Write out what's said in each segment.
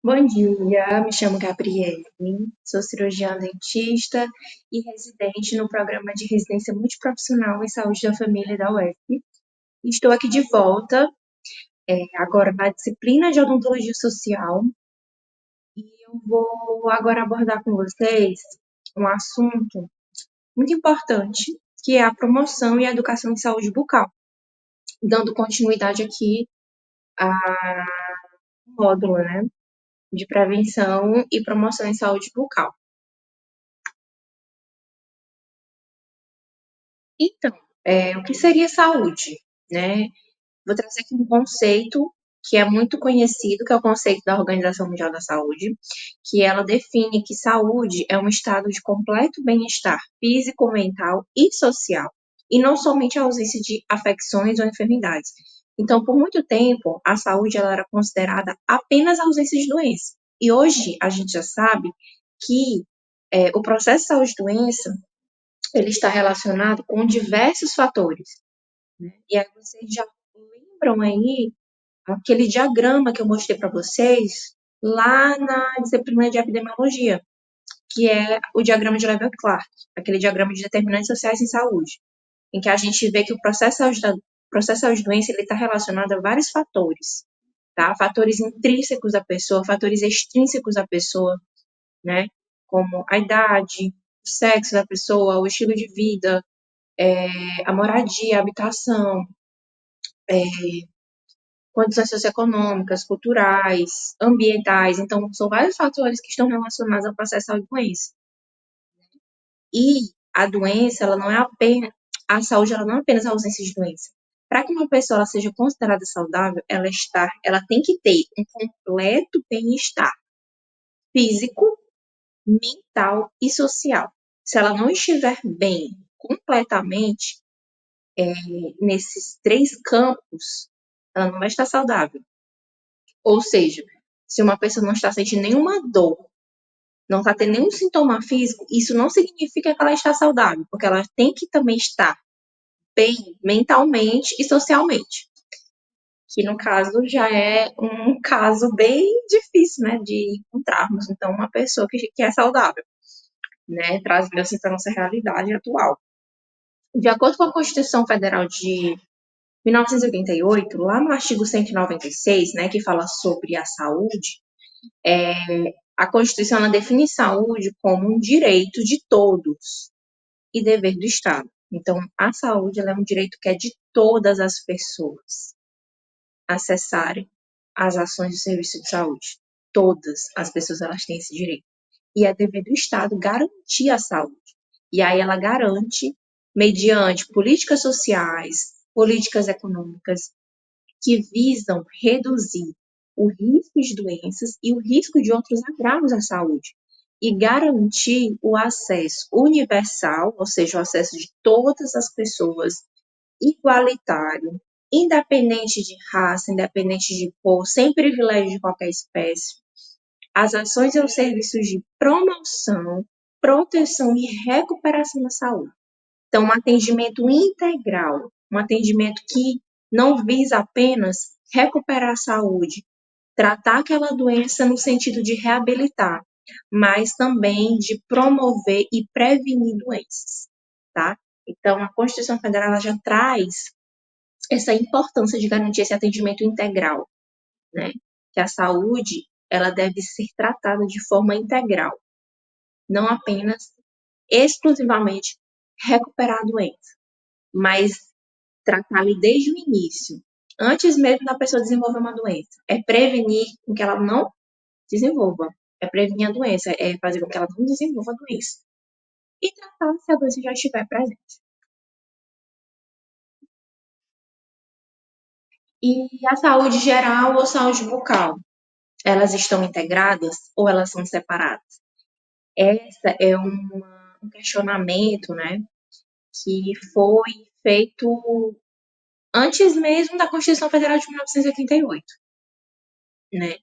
Bom dia, me chamo Gabriele, sou cirurgiã dentista e residente no programa de residência multiprofissional em saúde da família da UF. Estou aqui de volta, agora na disciplina de odontologia social, e eu vou agora abordar com vocês um assunto muito importante, que é a promoção e a educação em saúde bucal, dando continuidade aqui ao módulo, né, de prevenção e promoção em saúde bucal. Então, o que seria saúde, né? Vou trazer aqui um conceito que é muito conhecido, que é o conceito da Organização Mundial da Saúde, que ela define que saúde é um estado de completo bem-estar físico, mental e social, e não somente a ausência de afecções ou enfermidades. Então, por muito tempo, a saúde ela era considerada apenas a ausência de doença. E hoje a gente já sabe que o processo de saúde e doença ele está relacionado com diversos fatores, né? E aí vocês já lembram aí aquele diagrama que eu mostrei para vocês lá na disciplina de epidemiologia, que é o diagrama de Levy-Clark, aquele diagrama de determinantes sociais em saúde, em que a gente vê que o processo de saúde doença ele está relacionado a vários fatores, tá? Fatores intrínsecos da pessoa, fatores extrínsecos da pessoa, né? Como a idade, o sexo da pessoa, o estilo de vida, a moradia, a habitação, condições socioeconômicas, culturais, ambientais. Então, são vários fatores que estão relacionados ao processo de doença. E a doença, ela não é apenas, a saúde, ela não é apenas a ausência de doença. Para que uma pessoa ela seja considerada saudável, ela tem que ter um completo bem-estar físico, mental e social. Se ela não estiver bem completamente nesses três campos, ela não vai estar saudável. Ou seja, se uma pessoa não está sentindo nenhuma dor, não está tendo nenhum sintoma físico, isso não significa que ela está saudável, porque ela tem que também estar bem mentalmente e socialmente, que no caso já é um caso bem difícil, né, de encontrarmos, então, uma pessoa que é saudável, né, trazendo assim para a nossa realidade atual. De acordo com a Constituição Federal de 1988, lá no artigo 196, né, que fala sobre a saúde, a Constituição ela define saúde como um direito de todos e dever do Estado. Então, a saúde ela é um direito que é de todas as pessoas acessarem as ações do serviço de saúde. Todas as pessoas elas têm esse direito. E é dever do Estado garantir a saúde. E aí ela garante mediante políticas sociais, políticas econômicas que visam reduzir o risco de doenças e o risco de outros agravos à saúde e garantir o acesso universal, ou seja, o acesso de todas as pessoas igualitário, independente de raça, independente de cor, sem privilégio de qualquer espécie, as ações e os serviços de promoção, proteção e recuperação da saúde. Então, um atendimento integral, um atendimento que não visa apenas recuperar a saúde, tratar aquela doença no sentido de reabilitar, mas também de promover e prevenir doenças, tá? Então, a Constituição Federal ela já traz essa importância de garantir esse atendimento integral, né? Que a saúde ela deve ser tratada de forma integral, não apenas exclusivamente recuperar a doença, mas tratar ali desde o início, antes mesmo da pessoa desenvolver uma doença. É prevenir com que ela não desenvolva. É prevenir a doença, é fazer com que ela não desenvolva a doença. E tratar se a doença já estiver presente. E a saúde geral ou saúde bucal? Elas estão integradas ou elas são separadas? Essa é um questionamento, né, que foi feito antes mesmo da Constituição Federal de 1988, né?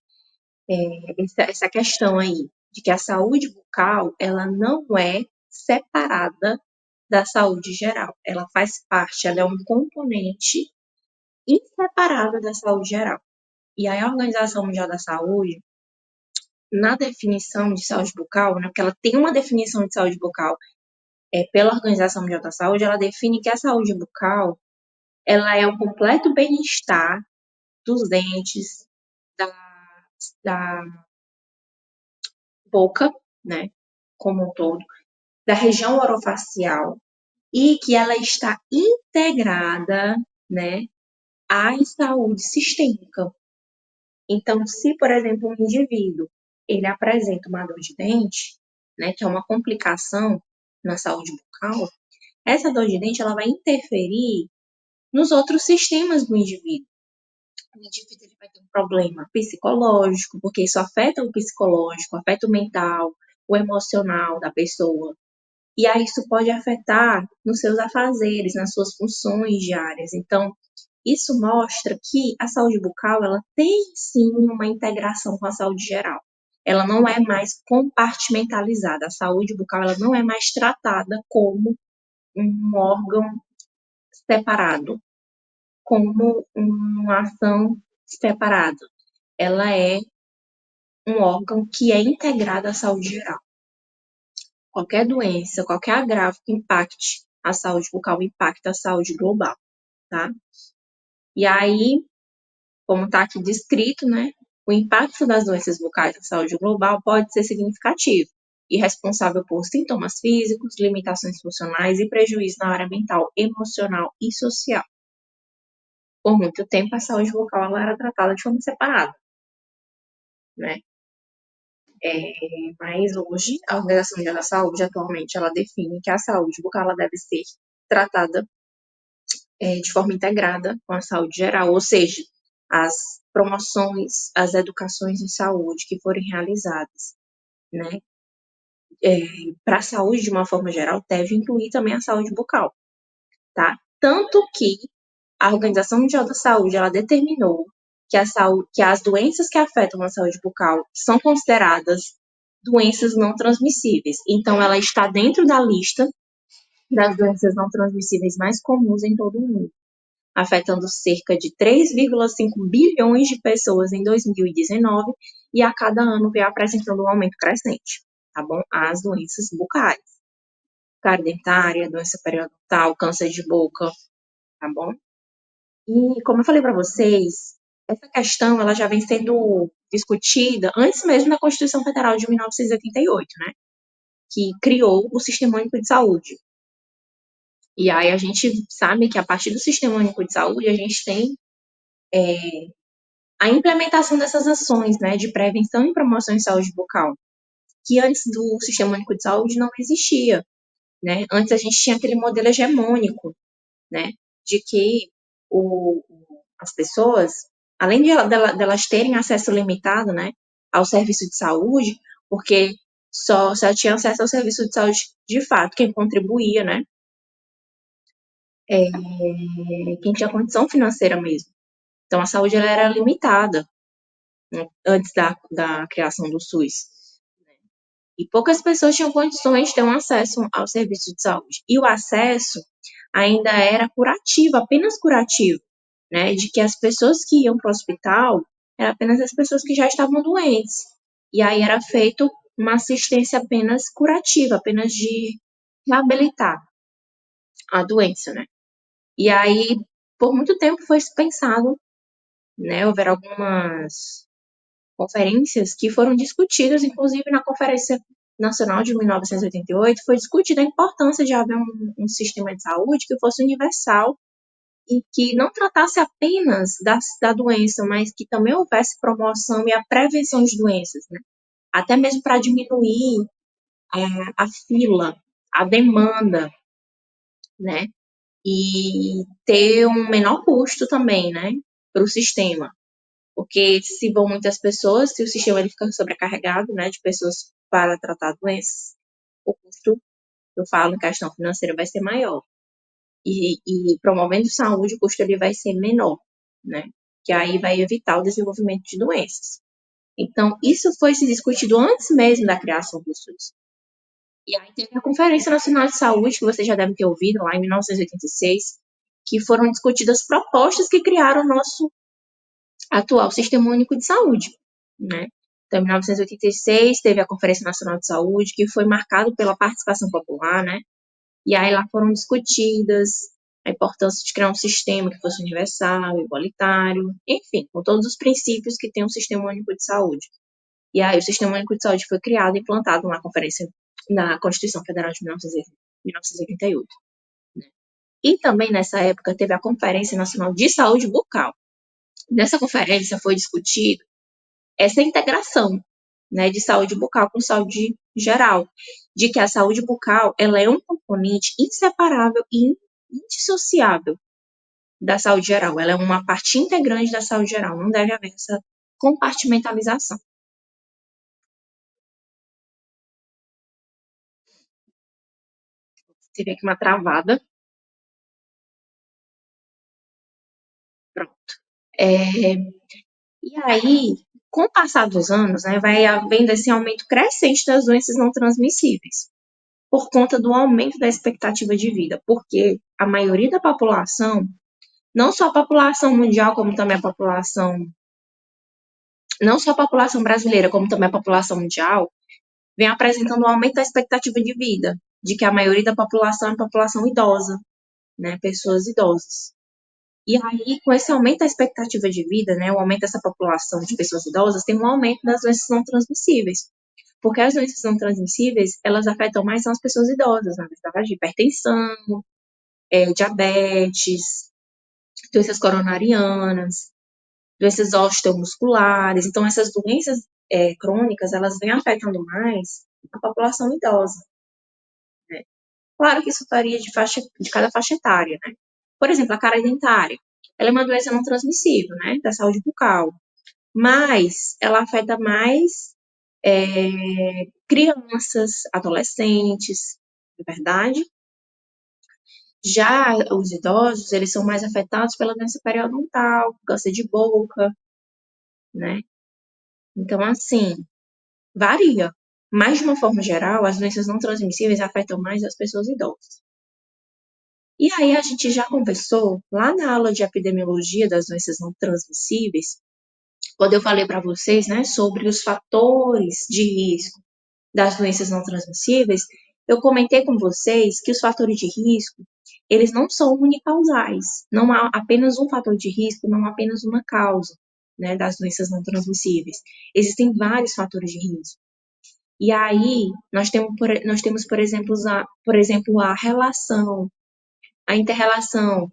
Essa questão aí de que a saúde bucal ela não é separada da saúde geral, ela faz parte, ela é um componente inseparável da saúde geral. E aí a Organização Mundial da Saúde na definição de saúde bucal, né, porque ela tem uma definição de saúde bucal pela Organização Mundial da Saúde, ela define que a saúde bucal ela é o completo bem-estar dos dentes, da, da boca, né, como um todo, da região orofacial, e que ela está integrada, né, à saúde sistêmica. Então, se, por exemplo, um indivíduo ele apresenta uma dor de dente, né, que é uma complicação na saúde bucal, essa dor de dente ela vai interferir nos outros sistemas do indivíduo. O indivíduo ele vai ter um problema psicológico, porque isso afeta o psicológico, afeta o mental, o emocional da pessoa. E aí isso pode afetar nos seus afazeres, nas suas funções diárias. Então, isso mostra que a saúde bucal, ela tem sim uma integração com a saúde geral. Ela não é mais compartimentalizada. A saúde bucal, ela não é mais tratada como um órgão separado, como uma ação separada. Ela é um órgão que é integrado à saúde geral. Qualquer doença, qualquer agravo que impacte a saúde bucal impacta a saúde global, tá? E aí, como está aqui descrito, né, o impacto das doenças bucais na saúde global pode ser significativo e responsável por sintomas físicos, limitações funcionais e prejuízo na área mental, emocional e social. Por muito tempo, a saúde bucal ela era tratada de forma separada, né? Mas hoje, a Organização Mundial da Saúde, atualmente, ela define que a saúde bucal ela deve ser tratada de forma integrada com a saúde geral, ou seja, as promoções, as educações em saúde que forem realizadas, né, para a saúde de uma forma geral, deve incluir também a saúde bucal, tá? Tanto que a Organização Mundial da Saúde, ela determinou que as doenças que afetam a saúde bucal são consideradas doenças não transmissíveis. Então, ela está dentro da lista das doenças não transmissíveis mais comuns em todo o mundo, afetando cerca de 3,5 bilhões de pessoas em 2019 e a cada ano vem apresentando um aumento crescente, tá bom? As doenças bucais, cárie dentária, doença periodontal, câncer de boca, tá bom? E como eu falei para vocês, essa questão ela já vem sendo discutida antes mesmo da Constituição Federal de 1988, né? Que criou o Sistema Único de Saúde. E aí a gente sabe que a partir do Sistema Único de Saúde a gente tem a implementação dessas ações, né, de prevenção e promoção em saúde bucal, que antes do Sistema Único de Saúde não existia, né? Antes a gente tinha aquele modelo hegemônico, né, de que o, as pessoas, além delas terem acesso limitado, né, ao serviço de saúde, porque só tinha acesso ao serviço de saúde de fato quem contribuía, né, quem tinha condição financeira mesmo. Então a saúde ela era limitada, né, antes da criação do SUS. E poucas pessoas tinham condições de ter um acesso ao serviço de saúde. E o acesso ainda era curativo, apenas curativo, né? De que as pessoas que iam para o hospital eram apenas as pessoas que já estavam doentes. E aí era feito uma assistência apenas curativa, apenas de reabilitar a doença, né? E aí, por muito tempo foi pensado, né? Houveram algumas conferências que foram discutidas, inclusive na Conferência Nacional de 1988, foi discutida a importância de haver um sistema de saúde que fosse universal e que não tratasse apenas da doença, mas que também houvesse promoção e a prevenção de doenças, né? Até mesmo para diminuir a fila, a demanda, né? E ter um menor custo também, né? Para o sistema. Porque se vão muitas pessoas, se o sistema ele fica sobrecarregado, né, de pessoas para tratar doenças, o custo, eu falo em questão financeira, vai ser maior. E promovendo saúde, o custo ele vai ser menor, né? Que aí vai evitar o desenvolvimento de doenças. Então, isso foi se discutido antes mesmo da criação do SUS. E aí teve a Conferência Nacional de Saúde, que você já deve ter ouvido, lá em 1986, que foram discutidas propostas que criaram o nosso atual Sistema Único de Saúde, né? Então, em 1986, teve a Conferência Nacional de Saúde, que foi marcado pela participação popular, né? E aí lá foram discutidas a importância de criar um sistema que fosse universal, igualitário, enfim, com todos os princípios que tem um sistema único de saúde. E aí o Sistema Único de Saúde foi criado e implantado na Constituição Federal de 1988. E também nessa época teve a Conferência Nacional de Saúde Bucal. Nessa conferência foi discutido essa integração, né, de saúde bucal com saúde geral, de que a saúde bucal ela é um componente inseparável e indissociável da saúde geral. Ela é uma parte integrante da saúde geral. Não deve haver essa compartimentalização. Tive aqui uma travada. Pronto. E aí, com o passar dos anos, né, vai havendo esse aumento crescente das doenças não transmissíveis, por conta do aumento da expectativa de vida, porque a maioria da população, não só a população mundial, como também a população, não só a população brasileira, como também a população mundial, vem apresentando um aumento da expectativa de vida, de que a maioria da população é população idosa, né, pessoas idosas. E aí, com esse aumento da expectativa de vida, né, o aumento dessa população de pessoas idosas, tem um aumento das doenças não transmissíveis. Porque as doenças não transmissíveis, elas afetam mais são as pessoas idosas, na verdade, hipertensão, diabetes, doenças coronarianas, doenças osteomusculares. Então, essas doenças crônicas, elas vêm afetando mais a população idosa, né? Claro que isso varia de cada faixa etária, né? Por exemplo, a cárie dentária, ela é uma doença não transmissível, né, da saúde bucal, mas ela afeta mais crianças, adolescentes, na verdade. Já os idosos, eles são mais afetados pela doença periodontal, câncer de boca, né? Então, assim, varia. Mas, de uma forma geral, as doenças não transmissíveis afetam mais as pessoas idosas. E aí, a gente já conversou lá na aula de epidemiologia das doenças não transmissíveis, quando eu falei para vocês, né, sobre os fatores de risco das doenças não transmissíveis, eu comentei com vocês que os fatores de risco, eles não são unicausais. Não há apenas um fator de risco, não há apenas uma causa, né, das doenças não transmissíveis. Existem vários fatores de risco. E aí, nós temos por exemplo, a relação, a interrelação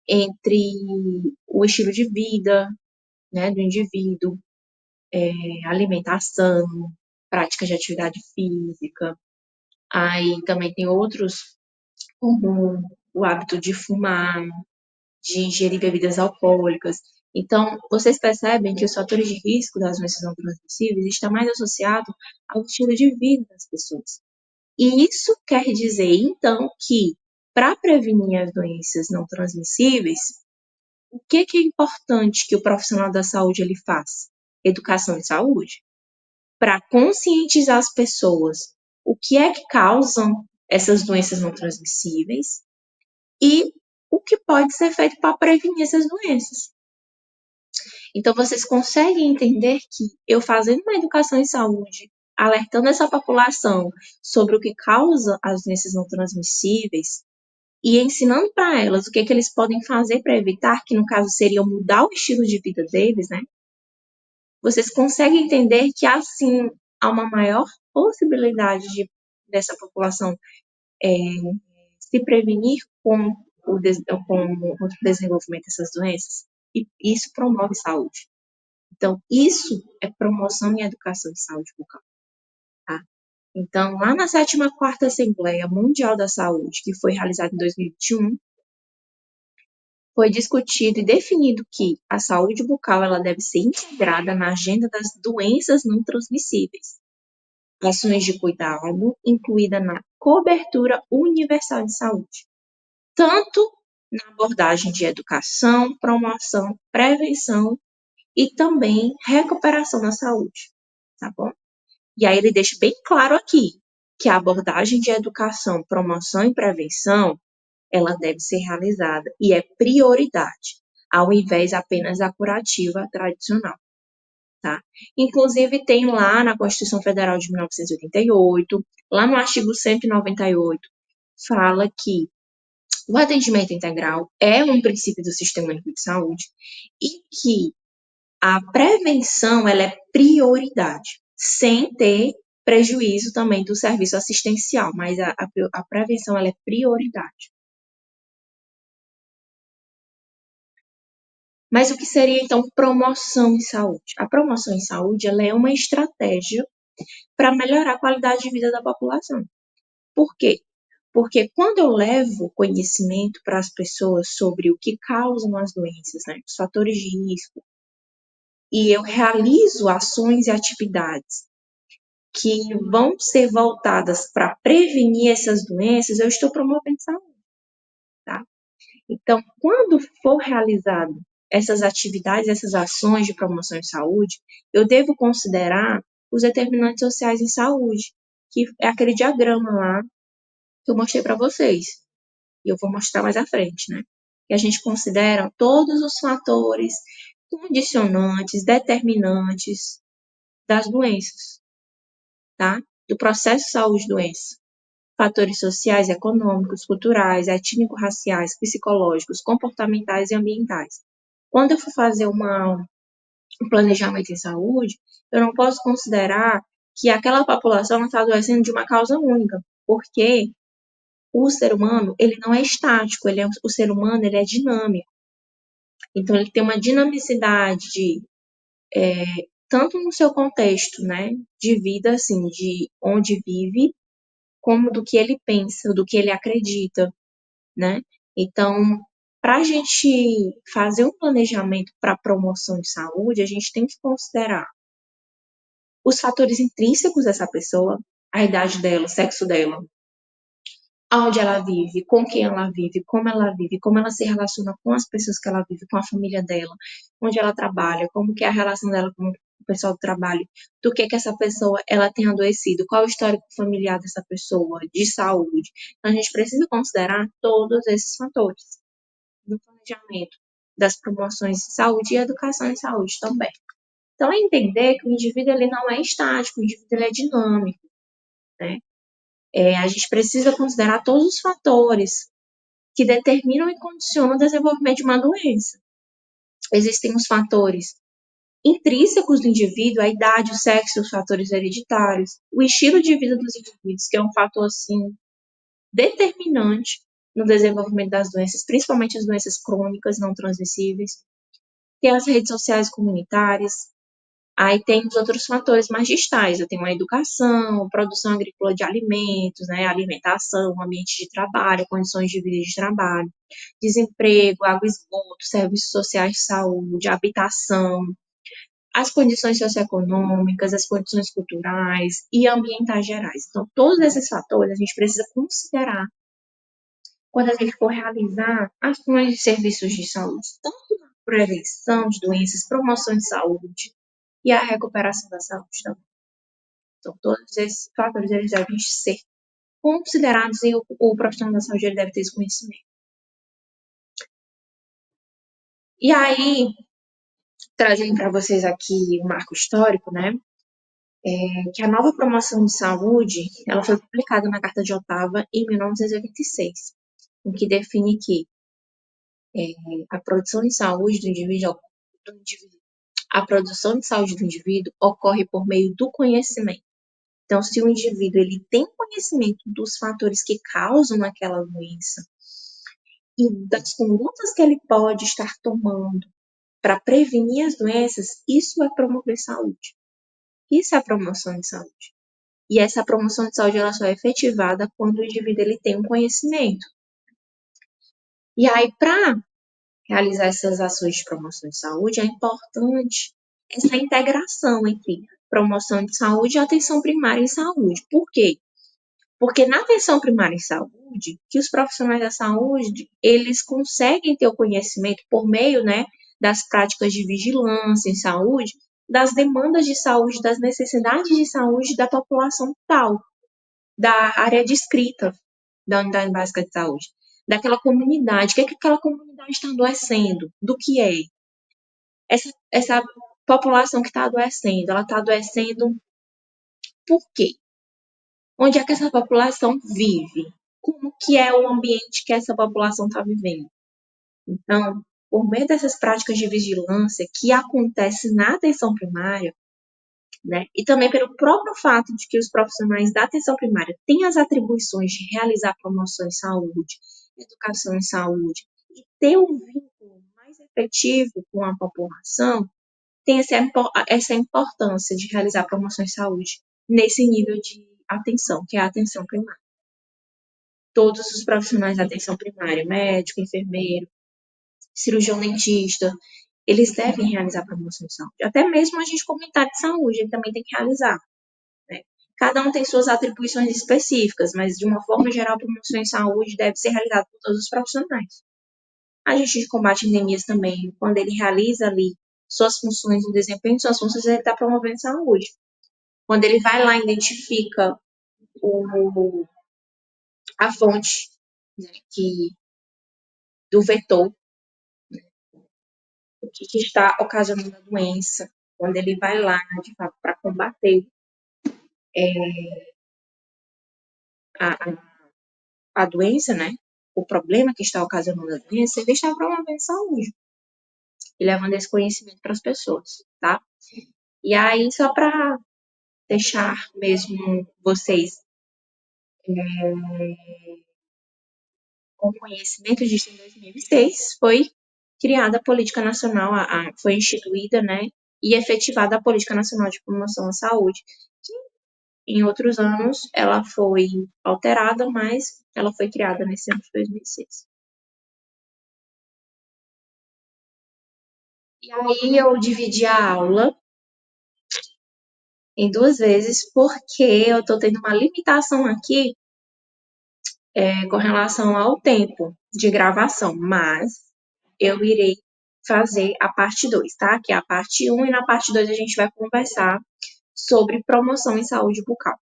entre o estilo de vida, né, do indivíduo, alimentação, prática de atividade física. Aí também tem outros, como o hábito de fumar, de ingerir bebidas alcoólicas. Então, vocês percebem que os fatores de risco das doenças não transmissíveis estão mais associados ao estilo de vida das pessoas. E isso quer dizer, então, que para prevenir as doenças não transmissíveis, o que é importante que o profissional da saúde ele faz? Educação em saúde, para conscientizar as pessoas o que é que causam essas doenças não transmissíveis e o que pode ser feito para prevenir essas doenças. Então, vocês conseguem entender que eu fazendo uma educação em saúde, alertando essa população sobre o que causa as doenças não transmissíveis e ensinando para elas o que eles podem fazer para evitar, que no caso seria mudar o estilo de vida deles, né? Vocês conseguem entender que assim há uma maior possibilidade dessa população se prevenir com o desenvolvimento dessas doenças, e isso promove saúde. Então, isso é promoção e educação de saúde bucal. Tá? Então, lá na 74ª Assembleia Mundial da Saúde, que foi realizada em 2021, foi discutido e definido que a saúde bucal ela deve ser integrada na agenda das doenças não transmissíveis. Ações de cuidado incluída na cobertura universal de saúde, tanto na abordagem de educação, promoção, prevenção e também recuperação da saúde, tá bom? E aí ele deixa bem claro aqui que a abordagem de educação, promoção e prevenção, ela deve ser realizada e é prioridade, ao invés apenas da curativa tradicional. tá? Inclusive, tem lá na Constituição Federal de 1988, lá no artigo 198, fala que o atendimento integral é um princípio do Sistema Único de Saúde e que a prevenção ela é prioridade, sem ter prejuízo também do serviço assistencial, mas a prevenção ela é prioridade. Mas o que seria, então, promoção em saúde? A promoção em saúde ela é uma estratégia para melhorar a qualidade de vida da população. Por quê? Porque quando eu levo conhecimento para as pessoas sobre o que causam as doenças, né, os fatores de risco, e eu realizo ações e atividades que vão ser voltadas para prevenir essas doenças, eu estou promovendo saúde, tá? Então, quando for realizado essas atividades, essas ações de promoção de saúde, eu devo considerar os determinantes sociais em saúde, que é aquele diagrama lá que eu mostrei para vocês. E eu vou mostrar mais à frente, né? Que a gente considera todos os fatores condicionantes, determinantes das doenças, tá? Do processo de saúde-doença. Fatores sociais, econômicos, culturais, étnico-raciais, psicológicos, comportamentais e ambientais. Quando eu for fazer um planejamento em saúde, eu não posso considerar que aquela população está adoecendo de uma causa única, porque o ser humano ele não é estático, o ser humano ele é dinâmico. Então, ele tem uma dinamicidade tanto no seu contexto, né, de vida, assim, de onde vive, como do que ele pensa, do que ele acredita, né? Então, para a gente fazer um planejamento para promoção de saúde, a gente tem que considerar os fatores intrínsecos dessa pessoa, a idade dela, o sexo dela, aonde ela vive, com quem ela vive, como ela se relaciona com as pessoas que ela vive, com a família dela, onde ela trabalha, como que é a relação dela com o pessoal do trabalho, do que essa pessoa ela tem adoecido, qual é o histórico familiar dessa pessoa, de saúde. Então, a gente precisa considerar todos esses fatores no planejamento das promoções de saúde e educação em saúde também. Então, é entender que o indivíduo ele não é estático, o indivíduo ele é dinâmico, né? A gente precisa considerar todos os fatores que determinam e condicionam o desenvolvimento de uma doença. Existem os fatores intrínsecos do indivíduo, a idade, o sexo, os fatores hereditários, o estilo de vida dos indivíduos, que é um fator assim determinante no desenvolvimento das doenças, principalmente as doenças crônicas não transmissíveis. Tem as redes sociais comunitárias, aí tem os outros fatores mais distais, eu tenho a educação, produção agrícola de alimentos, né, alimentação, ambiente de trabalho, condições de vida e de trabalho, desemprego, água e esgoto, serviços sociais de saúde, habitação, as condições socioeconômicas, as condições culturais e ambientais gerais. Então, todos esses fatores a gente precisa considerar quando a gente for realizar ações de serviços de saúde, tanto na prevenção de doenças, promoção de saúde e a recuperação da saúde também. Então, todos esses fatores eles devem ser considerados e o profissional da saúde ele deve ter esse conhecimento. E aí, trazendo para vocês aqui o marco histórico, né, que a nova promoção de saúde, ela foi publicada na Carta de Ottawa em 1986, em que define que a produção de saúde a produção de saúde do indivíduo ocorre por meio do conhecimento. Então, se o indivíduo ele tem conhecimento dos fatores que causam aquela doença e das condutas que ele pode estar tomando para prevenir as doenças, isso é promover saúde. Isso é a promoção de saúde. E essa promoção de saúde ela só é efetivada quando o indivíduo ele tem um conhecimento. E aí, para realizar essas ações de promoção de saúde, é importante essa integração entre promoção de saúde e atenção primária em saúde. Por quê? Porque na atenção primária em saúde, que os profissionais da saúde, eles conseguem ter o conhecimento por meio, né, das práticas de vigilância em saúde, das demandas de saúde, das necessidades de saúde da população tal, da área descrita da unidade básica de saúde, daquela comunidade, o que é que aquela comunidade está adoecendo, do que é. Essa População que está adoecendo, ela está adoecendo por quê? Onde é que essa população vive? Como que é o ambiente que essa população está vivendo? Então, por meio dessas práticas de vigilância que acontecem na atenção primária, né, e também pelo próprio fato de que os profissionais da atenção primária têm as atribuições de realizar promoção em saúde, educação em saúde, e ter um vínculo mais efetivo com a população, tem essa importância de realizar promoção em saúde nesse nível de atenção, que é a atenção primária. Todos os profissionais da atenção primária, médico, enfermeiro, cirurgião dentista, eles devem realizar promoção de saúde. Até mesmo a gente comunitário de saúde, ele também tem que realizar. Né? Cada um tem suas atribuições específicas, mas de uma forma geral, a promoção em saúde deve ser realizada por todos os profissionais. A gente de combate a endemias também, quando ele realiza ali suas funções, o desempenho de suas funções, ele está promovendo saúde. Quando ele vai lá e identifica a fonte, né, do vetor, o que está ocasionando a doença, quando ele vai lá, de fato, para combater a, a doença, né? O problema que está ocasionando a doença, ele está promovendo saúde e levando esse conhecimento para as pessoas, tá? E aí, só para deixar mesmo vocês com conhecimento disso, em 2006 foi criada a Política Nacional, foi instituída, né? E efetivada a Política Nacional de Promoção à Saúde, que em outros anos ela foi alterada, mas ela foi criada nesse ano de 2006. E aí eu dividi a aula em 2 vezes, porque eu estou tendo uma limitação aqui com relação ao tempo de gravação, mas eu irei fazer a parte 2, tá? Que é a parte 1, e na parte 2 a gente vai conversar sobre promoção em saúde bucal.